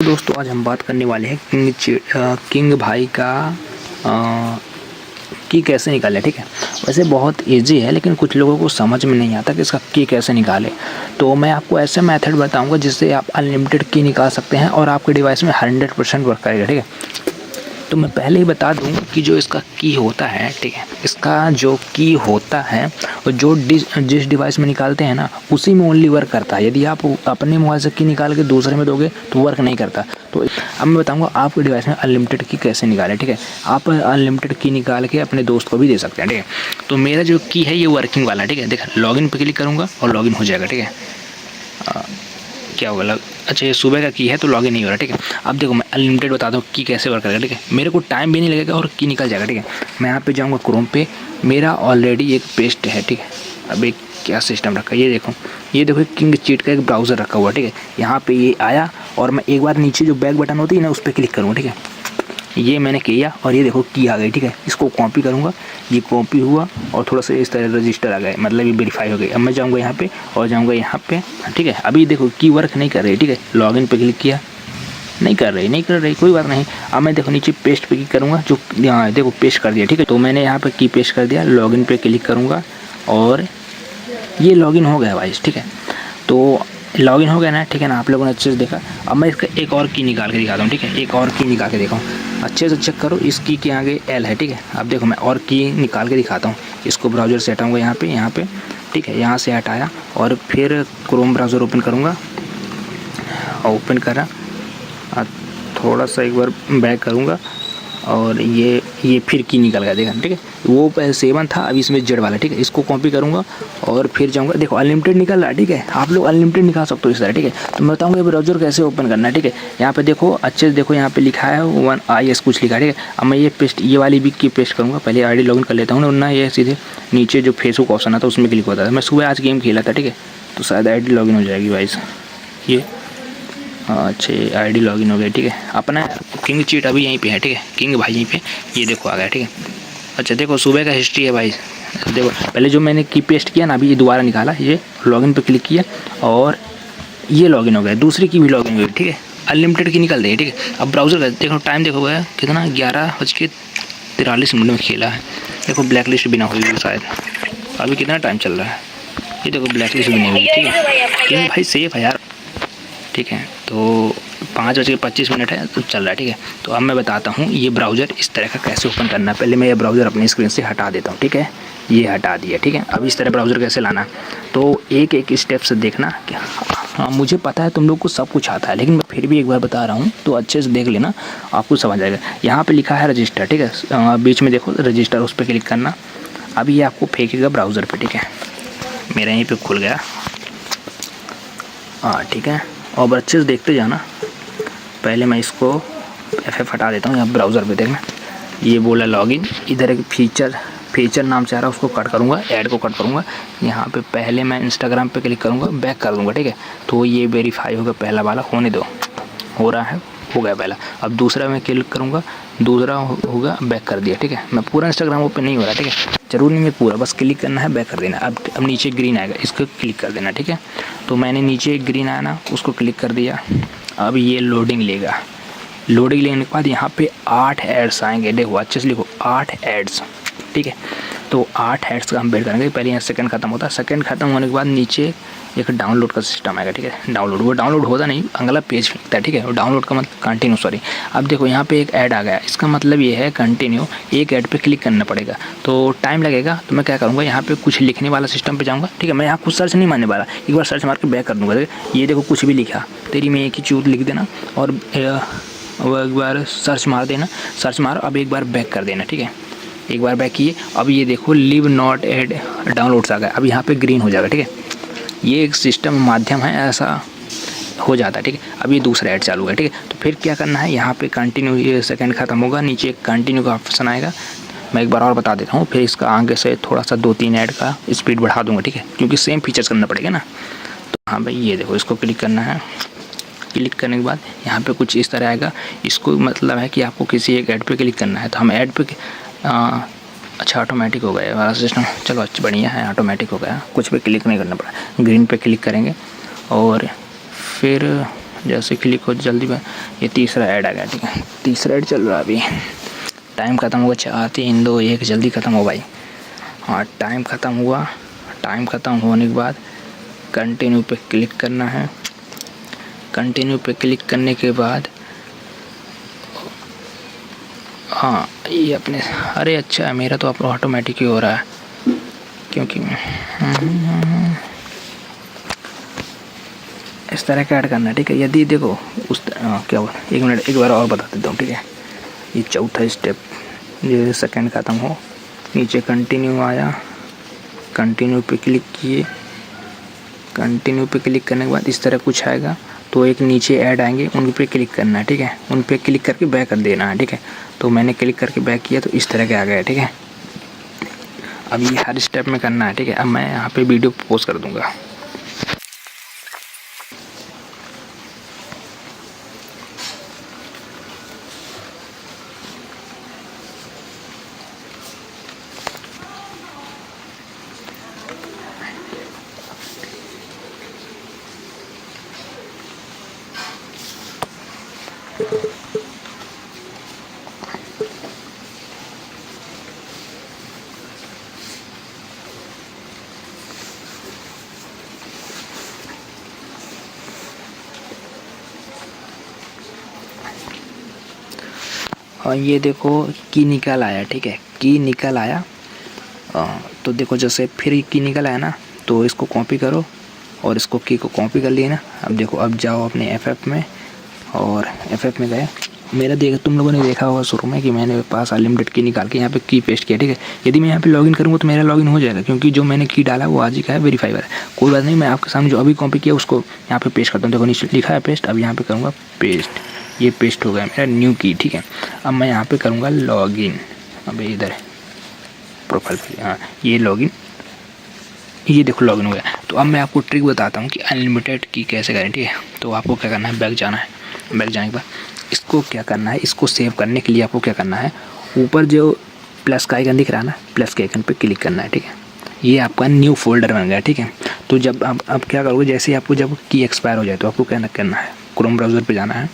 दोस्तों आज हम बात करने वाले हैं किंग भाई का की कैसे निकालें। ठीक है, वैसे बहुत इजी है लेकिन कुछ लोगों को समझ में नहीं आता कि इसका की कैसे निकालें। तो मैं आपको ऐसे मेथड बताऊंगा जिससे आप अनलिमिटेड की निकाल सकते हैं और आपके डिवाइस में 100% वर्क करेगा। ठीक है, तो मैं पहले ही बता दूं कि जो इसका की होता है, ठीक है, इसका जो की होता है और जो जिस डिवाइस में निकालते हैं ना उसी में ओनली वर्क करता है। यदि आप अपने मोबाइल से की निकाल के दूसरे में दोगे तो वर्क नहीं करता। तो अब मैं बताऊंगा आपके डिवाइस में अनलिमिटेड की कैसे निकालें। ठीक है, आप अनलिमिटेड की निकाल के अपने दोस्त को भी दे सकते हैं। ठीक है, तो मेरा जो की है ये वर्किंग वाला है। ठीक है, देखा लॉगिन पे क्लिक करूँगा और लॉगिन हो जाएगा। ठीक है, क्या होगा अच्छा ये सुबह का की है तो लॉगिन नहीं हो रहा। ठीक है, अब देखो मैं अनलिमिटेड बताता हूँ की कैसे वर्क करेगा। ठीक है, मेरे को टाइम भी नहीं लगेगा और की निकल जाएगा। ठीक है, मैं यहाँ पे जाऊँगा क्रोम पे, मेरा ऑलरेडी एक पेस्ट है। ठीक है, अब एक क्या सिस्टम रखा है ये देखो किंग चीट का एक ब्राउज़र रखा हुआ है। ठीक है, यहाँ पे ये आया और मैं एक बार नीचे जो बैक बटन होती है ना उस पर क्लिक करूँगा। ठीक है, ये मैंने किया और ये देखो की आ गई। ठीक है, इसको कॉपी करूँगा, ये कॉपी हुआ और थोड़ा सा इस तरह रजिस्टर आ गया, मतलब ये वेरीफाई हो गई। अब मैं जाऊँगा यहाँ पे और जाऊँगा यहाँ पे। ठीक है, अभी देखो की वर्क नहीं कर रही। ठीक है, लॉगिन पे क्लिक किया, नहीं कर रही, कोई बात नहीं। अब मैं देखो नीचे पेस्ट पे क्लिक करूँगा, जो यहाँ देखो पेस्ट कर दिया। ठीक है, तो मैंने यहाँ पे की पेस्ट कर दिया, लॉगिन पे क्लिक करूँगा और ये लॉगिन हो गया भाई। ठीक है, तो लॉगिन हो गया ना। ठीक है ना, आप लोगों ने अच्छे से देखा। अब मैं इसका एक और की निकाल के दिखाता हूँ। ठीक है, एक और की निकाल के देखो, अच्छे से चेक करो। इस की के आगे एल है। ठीक है, अब देखो मैं और की निकाल के दिखाता हूँ। इसको ब्राउज़र से हटाऊँगा यहाँ पे। ठीक है, यहाँ से हटाया और फिर क्रोम ब्राउज़र ओपन करूँगा, ओपन करा, थोड़ा सा एक बार बैक करूँगा और ये फिर की निकल गया। देखा, ठीक है, वो 7 था, अभी इसमें जेड वाला। ठीक है, इसको कॉपी करूँगा और फिर जाऊँगा, देखो अनलिमिटेड निकल रहा है। ठीक है, आप लोग अनलिमिटेड निकाल सकते हो इस तरह। ठीक है, तो मैं बताऊँगा ये ब्राउज़र कैसे ओपन करना है। ठीक है, यहाँ पे देखो अच्छे से देखो, यहाँ पे लिखा है 1IS कुछ लिखा है। ठीक है, अब मैं ये वाली भी की पेस्ट करूँगा। पहले ID लॉगिन कर लेता हूँ ना, ये सीधे नीचे जो फेसबुक ऑप्शन आता है उसमें क्लिक होता है। मैं सुबह आज गेम खेला था। ठीक है, तो शायद ID लॉगिन हो जाएगी भाई। ये अच्छा ID लॉगिन हो गया। ठीक है, अपना किंग चीट अभी यहीं पे है। ठीक है, किंग भाई यहीं पे, ये देखो आ गया। ठीक है, अच्छा देखो सुबह का हिस्ट्री है भाई। देखो पहले जो मैंने की पेस्ट किया ना, अभी ये दोबारा निकाला, ये लॉगिन पे क्लिक किया और ये लॉगिन हो गया, दूसरी की भी लॉगिन हो गई। ठीक है, अनलिमिटेड की निकल रही है। ठीक है, अब ब्राउज़र का देखो टाइम देखो गया कितना, 11:43 में खेला है। देखो ब्लैक लिस्ट भी ना हुई शायद, अभी कितना टाइम चल रहा है, ये देखो ब्लैक लिस्ट भी नहीं हुई। ठीक है, किंग भाई सेफ है यार। ठीक है, तो 5:25 है तो चल रहा है। ठीक है, तो अब मैं बताता हूँ ये ब्राउज़र इस तरह का कैसे ओपन करना है। पहले मैं ये ब्राउज़र अपनी स्क्रीन से हटा देता हूँ। ठीक है, ये हटा दिया। ठीक है, अब इस तरह ब्राउज़र कैसे लाना, तो एक एक स्टेप से देखना। क्या हाँ, मुझे पता है तुम लोग को सब कुछ आता है, लेकिन मैं फिर भी एक बार बता रहा हूँ तो अच्छे से देख लेना, आपको समझ आएगा। यहाँ पर लिखा है रजिस्टर। ठीक है, बीच में देखो रजिस्टर, उस पर क्लिक करना। अब ये आपको फेंकेगा ब्राउज़र पर। ठीक है, मेरा यहीं पर खुल गया। हाँ ठीक है, और अच्छे से देखते जाना। पहले मैं इसको FF हटा देता हूँ, यहाँ ब्राउज़र पे देखना, ये बोला लॉगिन, इधर एक फीचर नाम से आ रहा है, उसको कट करूँगा, ऐड को कट करूँगा। यहाँ पे पहले मैं इंस्टाग्राम पे क्लिक करूँगा, बैक कर दूँगा। ठीक है, तो ये वेरीफाई होगा, पहला वाला होने दो, हो रहा है, हो गया पहला। अब दूसरा मैं क्लिक करूँगा, दूसरा होगा, बैक कर दिया। ठीक है, मैं पूरा इंस्टाग्राम ओपन नहीं हो रहा। ठीक है, जरूरी नहीं है पूरा, बस क्लिक करना है, बैक कर देना। अब नीचे ग्रीन आएगा, इसको क्लिक कर देना। ठीक है, तो मैंने नीचे ग्रीन आया ना, उसको क्लिक कर दिया। अब ये लोडिंग लेगा, लोडिंग लेने के बाद यहाँ पे 8 एड्स आएंगे। देखो अच्छे से लिखो, 8 एड्स। ठीक है, तो 8 एड्स का हम वेट करेंगे। पहले यहाँ सेकंड खत्म होता है, सेकंड खत्म होने के बाद नीचे एक डाउनलोड का सिस्टम आएगा। ठीक है, डाउनलोड, वो डाउनलोड होता नहीं, अगला पेज लिखता है। ठीक है, वो डाउनलोड का मतलब कंटिन्यू, सॉरी। अब देखो यहाँ पे एक ऐड आ गया, इसका मतलब ये है कंटिन्यू, एक ऐड पे क्लिक करना पड़ेगा, तो टाइम लगेगा। तो मैं क्या करूँगा, यहाँ पे कुछ लिखने वाला सिस्टम पे जाऊँगा। ठीक है, मैं यहाँ कुछ सर्च नहीं मारने वाला, एक बार सर्च मार के बैक कर दूँगा। ये देखो कुछ भी लिखा, तेरी में एक ही चूत लिख देना और वो एक बार सर्च मार देना, सर्च मारो, अब एक बार बैक कर देना। ठीक है, एक बार बैक किए, अब ये देखो लिव नॉट एड डाउनलोड्स आ गया, अब यहाँ पे ग्रीन हो जाएगा। ठीक है, ये एक सिस्टम माध्यम है, ऐसा हो जाता है। ठीक है, अब ये दूसरा ऐड चालू है। ठीक है, तो फिर क्या करना है, यहाँ पे कंटिन्यू, ये सेकंड खत्म होगा, नीचे कंटिन्यू का ऑप्शन आएगा। मैं एक बार और बता देता हूँ, फिर इसका आगे से थोड़ा सा 2-3 ऐड का स्पीड बढ़ा दूँगा। ठीक है, क्योंकि सेम फीचर्स करना पड़ेगा ना। तो हाँ भाई, ये देखो इसको क्लिक करना है, क्लिक करने के बाद यहाँ पे कुछ इस तरह आएगा। इसको मतलब है कि आपको किसी एक ऐड पे क्लिक करना है, तो हम ऐड पे अच्छा ऑटोमेटिक हो गया वाला सिस्टम, चलो अच्छा बढ़िया है, ऑटोमेटिक हो गया, कुछ पे क्लिक नहीं करना पड़ा। ग्रीन पे क्लिक करेंगे और फिर जैसे क्लिक हो जल्दी में ये तीसरा ऐड आ गया, ठीक है। तीसरा ऐड चल रहा है अभी। टाइम ख़त्म हुआ 4 3 2 1, जल्दी ख़त्म हो भाई। हाँ, टाइम ख़त्म हुआ। टाइम ख़त्म होने के बाद कंटिन्यू पे क्लिक करना है। कंटिन्यू पे क्लिक करने के बाद हाँ ये अपने, अरे अच्छा मेरा तो अब ऑटोमेटिक ही हो रहा है, क्योंकि इस तरह का ऐड करना है, ठीक है। यदि देखो उस क्या हुआ, 1 मिनट एक बार और बता देता हूँ, ठीक है। ये चौथा स्टेप, ये सेकंड ख़त्म हो, नीचे कंटिन्यू आया, कंटिन्यू पे क्लिक किए। कंटिन्यू पे क्लिक करने के बाद इस तरह कुछ आएगा, तो एक नीचे ऐड आएंगे, उन पे क्लिक करना है, ठीक है। उन पे क्लिक करके बैक कर देना है, ठीक है। तो मैंने क्लिक करके बैक किया तो इस तरह के आ गया, ठीक है। अब ये हर स्टेप में करना है, ठीक है। अब मैं यहाँ पे वीडियो पोस्ट कर दूँगा। और ये देखो की निकल आया, ठीक है। की निकल आया, तो देखो जैसे फिर की निकल आया ना, तो इसको कॉपी करो और इसको की को कॉपी कर लिए ना। अब देखो, अब जाओ अपने एफएफ में, और एफएफ में गए। मेरा तुम लोगों ने देखा होगा शुरू में कि मैंने पास अनलिमिटेड की निकाल के यहाँ पे की पेस्ट किया, ठीक है। यदि मैं यहाँ पे लॉगिन करूँगा तो मेरा लॉगिन हो जाएगा, क्योंकि जो मैंने की डाला वो आज ही का है, वेरीफाई वाला। कोई बात नहीं, मैं आपके सामने जो अभी कॉपी किया उसको यहाँ पे पेस्ट करता हूँ। देखो नीचे लिखा है पेस्ट, अब यहाँ पे करूँगा पेस्ट। ये पेस्ट हो गया मेरा न्यू की, ठीक है। अब मैं यहाँ पे करूँगा लॉगिन। अब इधर प्रोफाइल पे, हाँ ये लॉगिन, ये देखो लॉगिन हो गया। तो अब मैं आपको ट्रिक बताता हूँ कि अनलिमिटेड की कैसे करें, ठीक है। तो आपको क्या करना है, बैक जाना है। बैक जाने के बाद इसको क्या करना है, इसको सेव करने के लिए आपको क्या करना है, ऊपर जो प्लस का आइकन दिख रहा है ना, प्लस के आइकन पे क्लिक करना है, ठीक है। ये आपका न्यू फोल्डर बन गया, ठीक है। तो जब अब क्या करोगे, जैसे आपको जब की एक्सपायर हो जाए तो आपको क्या करना है, क्रोम ब्राउज़र पे जाना है।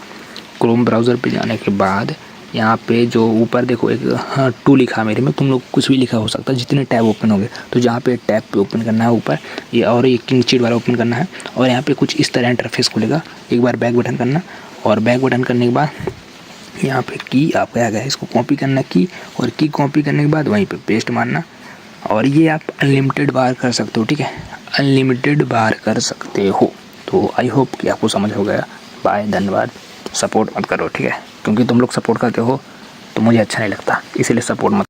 क्रोम ब्राउज़र पे जाने के बाद यहाँ पे जो ऊपर देखो एक टू लिखा है, मेरे में तुम लोग कुछ भी लिखा हो सकता है, जितने टैब ओपन होंगे, तो जहाँ पे टैब पे ओपन करना है ऊपर ये, और ये किंग चीट वाला ओपन करना है। और यहाँ पे कुछ इस तरह इंटरफेस खुलेगा। एक बार बैक बटन करना, और बैक बटन करने के बाद यहाँ पे की आपका आ गया, इसको कॉपी करना की, और की कॉपी करने के बाद वहीं पे पेस्ट मारना। और ये आप अनलिमिटेड बार कर सकते हो, ठीक है। अनलिमिटेड बार कर सकते हो। तो आई होप कि आपको समझ हो गया। बाय, धन्यवाद। सपोर्ट मत करो, ठीक है, क्योंकि तुम लोग सपोर्ट करते हो तो मुझे अच्छा नहीं लगता, इसीलिए सपोर्ट मत